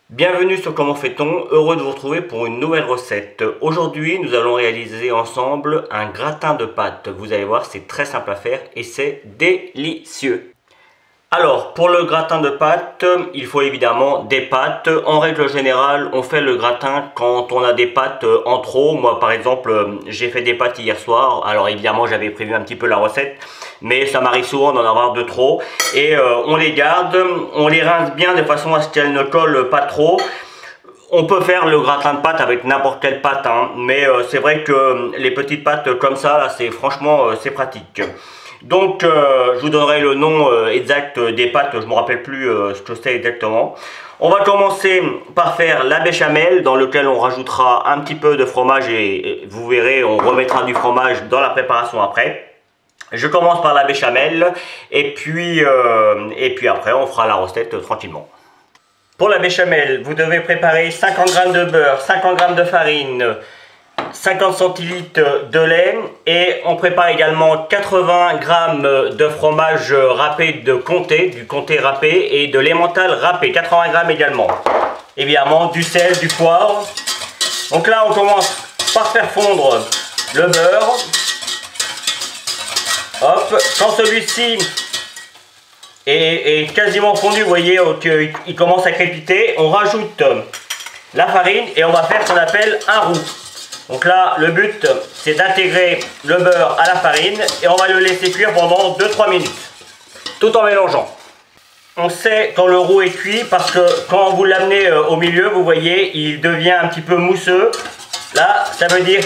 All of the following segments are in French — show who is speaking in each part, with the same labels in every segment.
Speaker 1: Bienvenue sur Comment fait-on, heureux de vous retrouver pour une nouvelle recette. Aujourd'hui, nous allons réaliser ensemble un gratin de pâtes. Vous allez voir, c'est très simple à faire et c'est délicieux. Alors, pour le gratin de pâtes, il faut évidemment des pâtes. En règle générale, on fait le gratin quand on a des pâtes en trop. Moi, par exemple, j'ai fait des pâtes hier soir. Alors, évidemment, j'avais prévu un petit peu la recette, mais ça m'arrive souvent d'en avoir de trop. Et on les garde, on les rince bien de façon à ce qu'elles ne collent pas trop. On peut faire le gratin de pâtes avec n'importe quelle pâte, hein, mais c'est vrai que les petites pâtes comme ça, là, c'est franchement, c'est pratique. Donc je vous donnerai le nom exact des pâtes, je ne me rappelle plus ce que c'est exactement. On va commencer par faire la béchamel dans lequel on rajoutera un petit peu de fromage et vous verrez, on remettra du fromage dans la préparation après. Je commence par la béchamel et puis après on fera la recette tranquillement. Pour la béchamel, vous devez préparer 50 g de beurre, 50 g de farine, 50 centilitres de lait et on prépare également 80 g de fromage râpé de comté, du comté râpé et de l'emmental râpé, 80 g également. Évidemment du sel, du poivre. Donc là on commence par faire fondre le beurre. Hop, quand celui-ci est quasiment fondu, vous voyez qu'il commence à crépiter, on rajoute la farine et on va faire ce qu'on appelle un roux. Donc là, le but, c'est d'intégrer le beurre à la farine et on va le laisser cuire pendant 2-3 minutes, tout en mélangeant. On sait quand le roux est cuit parce que quand vous l'amenez au milieu, vous voyez, il devient un petit peu mousseux. Là, ça veut dire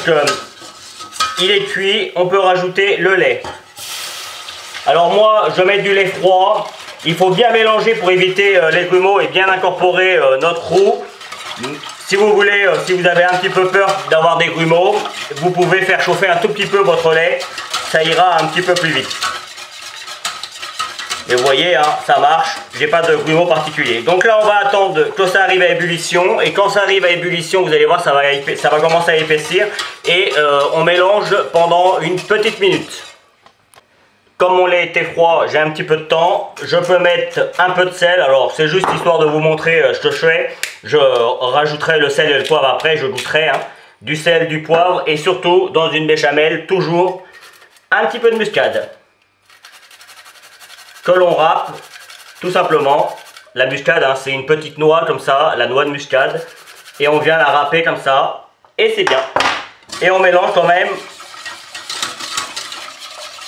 Speaker 1: qu'il est cuit, on peut rajouter le lait. Alors moi, je mets du lait froid. Il faut bien mélanger pour éviter les grumeaux et bien incorporer notre roux. Si vous voulez, si vous avez un petit peu peur d'avoir des grumeaux, vous pouvez faire chauffer un tout petit peu votre lait. Ça ira un petit peu plus vite. Et vous voyez, hein, ça marche. J'ai pas de grumeaux particuliers. Donc là, on va attendre que ça arrive à ébullition. Et quand ça arrive à ébullition, vous allez voir, ça va commencer à épaissir. Et on mélange pendant une petite minute. Comme mon lait était froid, j'ai un petit peu de temps. Je peux mettre un peu de sel. Alors, c'est juste histoire de vous montrer ce que je fais. Je rajouterai le sel et le poivre après. Je goûterai du sel, du poivre. Et surtout, dans une béchamel, toujours un petit peu de muscade. Que l'on râpe, tout simplement. La muscade, c'est une petite noix comme ça, la noix de muscade. Et on vient la râper comme ça. Et c'est bien. Et on mélange quand même.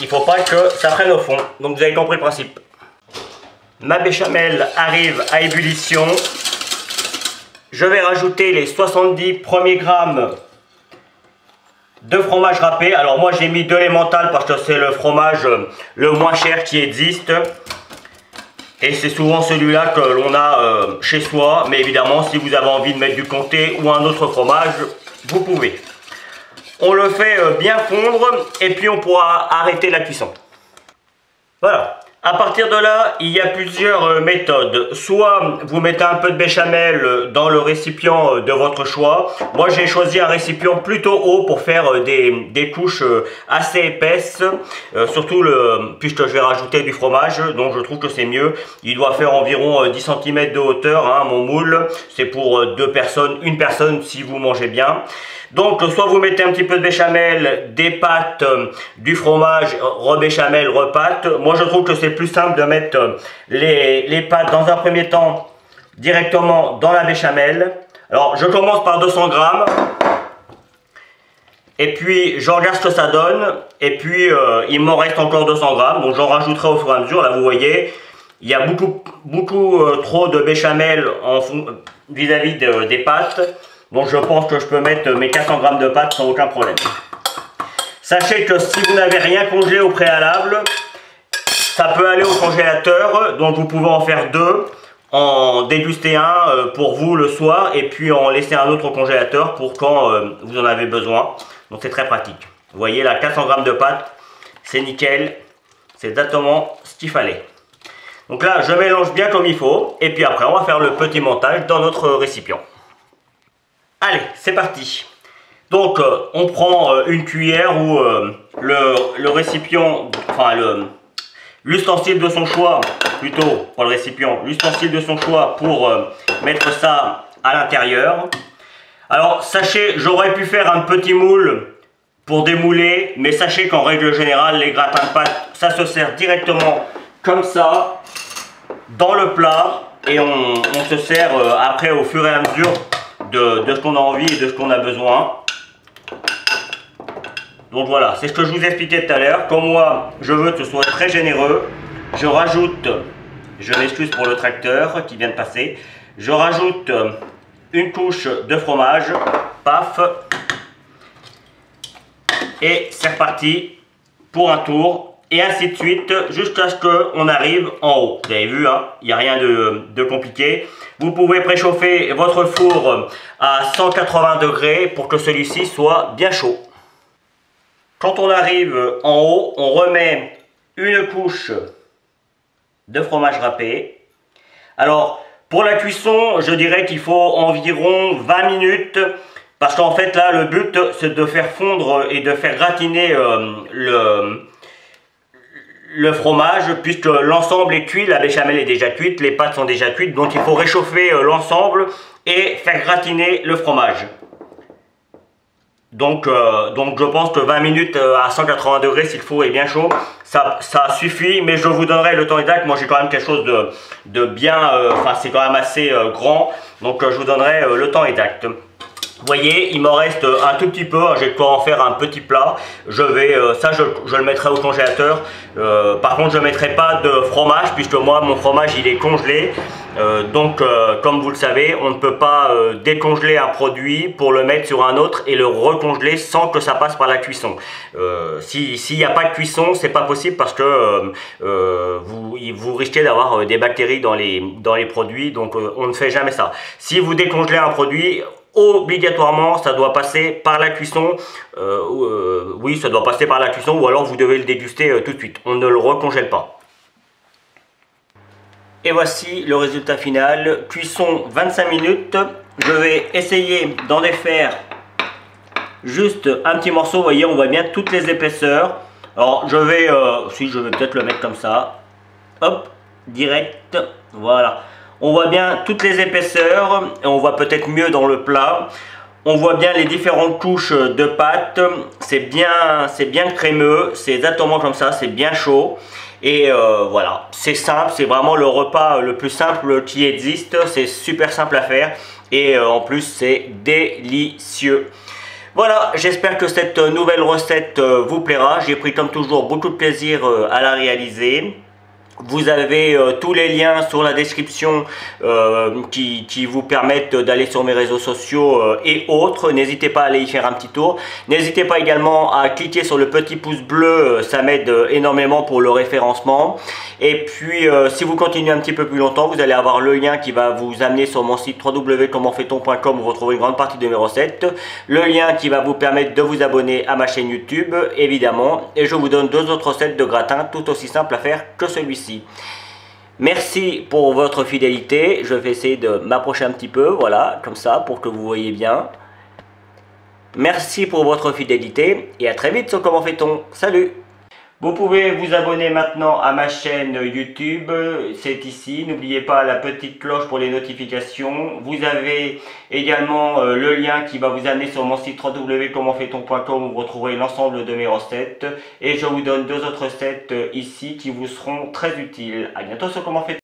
Speaker 1: Il ne faut pas que ça prenne au fond. Donc vous avez compris le principe. Ma béchamel arrive à ébullition. Je vais rajouter les 70 premiers grammes de fromage râpé. Alors moi j'ai mis de l'emmental parce que c'est le fromage le moins cher qui existe. Et c'est souvent celui-là que l'on a chez soi. Mais évidemment si vous avez envie de mettre du comté ou un autre fromage, vous pouvez. On le fait bien fondre et puis on pourra arrêter la cuisson. Voilà. À partir de là, il y a plusieurs méthodes. Soit vous mettez un peu de béchamel dans le récipient de votre choix. Moi, j'ai choisi un récipient plutôt haut pour faire des couches assez épaisses. Surtout puisque je vais rajouter du fromage, donc je trouve que c'est mieux. Il doit faire environ 10 cm de hauteur, mon moule. C'est pour deux personnes, une personne si vous mangez bien. Donc, soit vous mettez un petit peu de béchamel, des pâtes, du fromage, rebéchamel, repâte. Moi, je trouve que c'est plus simple de mettre les pâtes dans un premier temps directement dans la béchamel. Alors, je commence par 200 grammes. Et puis, je regarde ce que ça donne. Et puis, il m'en reste encore 200 grammes. Donc, j'en rajouterai au fur et à mesure. Là, vous voyez, il y a beaucoup trop de béchamel vis-à-vis des pâtes. Donc je pense que je peux mettre mes 400 grammes de pâtes sans aucun problème. Sachez que si vous n'avez rien congelé au préalable, ça peut aller au congélateur. Donc vous pouvez en faire deux, en déguster un pour vous le soir et puis en laisser un autre au congélateur pour quand vous en avez besoin. Donc c'est très pratique. Vous voyez là, 400 grammes de pâtes, c'est nickel. C'est exactement ce qu'il fallait. Donc là, je mélange bien comme il faut. Et puis après, on va faire le petit montage dans notre récipient. Allez, c'est parti. Donc, on prend une cuillère ou le récipient, enfin l'ustensile de son choix, plutôt pas le récipient, l'ustensile de son choix pour mettre ça à l'intérieur. Alors sachez, j'aurais pu faire un petit moule pour démouler, mais sachez qu'en règle générale, les gratins de pâtes, ça se sert directement comme ça, dans le plat, et on se sert après au fur et à mesure de ce qu'on a envie et de ce qu'on a besoin. Donc voilà, c'est ce que je vous expliquais tout à l'heure. Comme moi, je veux que ce soit très généreux, je rajoute, je m'excuse pour le tracteur qui vient de passer, je rajoute une couche de fromage, paf, et c'est reparti pour un tour, et ainsi de suite jusqu'à ce qu'on arrive en haut. Vous avez vu, hein, il n'y a rien de compliqué. Vous pouvez préchauffer votre four à 180 degrés pour que celui-ci soit bien chaud. Quand on arrive en haut, on remet une couche de fromage râpé. Alors, pour la cuisson, je dirais qu'il faut environ 20 minutes. Parce qu'en fait, là, le but, c'est de faire fondre et de faire gratiner le fromage, puisque l'ensemble est cuit, la béchamel est déjà cuite, les pâtes sont déjà cuites. Donc, il faut réchauffer l'ensemble et faire gratiner le fromage. Donc je pense que 20 minutes à 180 degrés s'il faut est bien chaud, ça suffit, mais je vous donnerai le temps exact. Moi j'ai quand même quelque chose de bien, enfin c'est quand même assez grand, donc je vous donnerai le temps exact. Vous voyez, il m'en reste un tout petit peu, j'ai de quoi en faire un petit plat. Je vais, je le mettrai au congélateur. Par contre, je ne mettrai pas de fromage, puisque moi, mon fromage, il est congelé. Donc, comme vous le savez, on ne peut pas décongeler un produit pour le mettre sur un autre et le recongeler sans que ça passe par la cuisson. S'il n'y a pas de cuisson, c'est pas possible parce que vous risquez d'avoir des bactéries dans les produits. Donc, on ne fait jamais ça. Si vous décongelez un produit, obligatoirement ça doit passer par la cuisson. Oui, ça doit passer par la cuisson, ou alors vous devez le déguster tout de suite, on ne le recongèle pas. Et voici le résultat final, cuisson 25 minutes. Je vais essayer d'en défaire juste un petit morceau. Vous voyez, on voit bien toutes les épaisseurs. Alors je vais peut-être le mettre comme ça, hop, direct, voilà. On voit bien toutes les épaisseurs, et on voit peut-être mieux dans le plat. On voit bien les différentes couches de pâte. C'est bien crémeux, c'est exactement comme ça, c'est bien chaud. Et voilà, c'est simple, c'est vraiment le repas le plus simple qui existe. C'est super simple à faire et en plus c'est délicieux. Voilà, j'espère que cette nouvelle recette vous plaira. J'ai pris comme toujours beaucoup de plaisir à la réaliser. Vous avez tous les liens sur la description qui vous permettent d'aller sur mes réseaux sociaux et autres. N'hésitez pas à aller y faire un petit tour. N'hésitez pas également à cliquer sur le petit pouce bleu, ça m'aide énormément pour le référencement. Et puis si vous continuez un petit peu plus longtemps, vous allez avoir le lien qui va vous amener sur mon site www.commentfaiton.com où vous retrouvez une grande partie de mes recettes. Le lien qui va vous permettre de vous abonner à ma chaîne YouTube, évidemment. Et je vous donne 2 autres recettes de gratin tout aussi simples à faire que celui-ci. Merci pour votre fidélité. Je vais essayer de m'approcher un petit peu, voilà, comme ça, pour que vous voyez bien. Merci pour votre fidélité et à très vite sur Comment fait-on. Salut! Vous pouvez vous abonner maintenant à ma chaîne YouTube, c'est ici. N'oubliez pas la petite cloche pour les notifications. Vous avez également le lien qui va vous amener sur mon site www.commentfaiton.com où vous retrouverez l'ensemble de mes recettes. Et je vous donne 2 autres recettes ici qui vous seront très utiles. À bientôt sur Comment fait-on.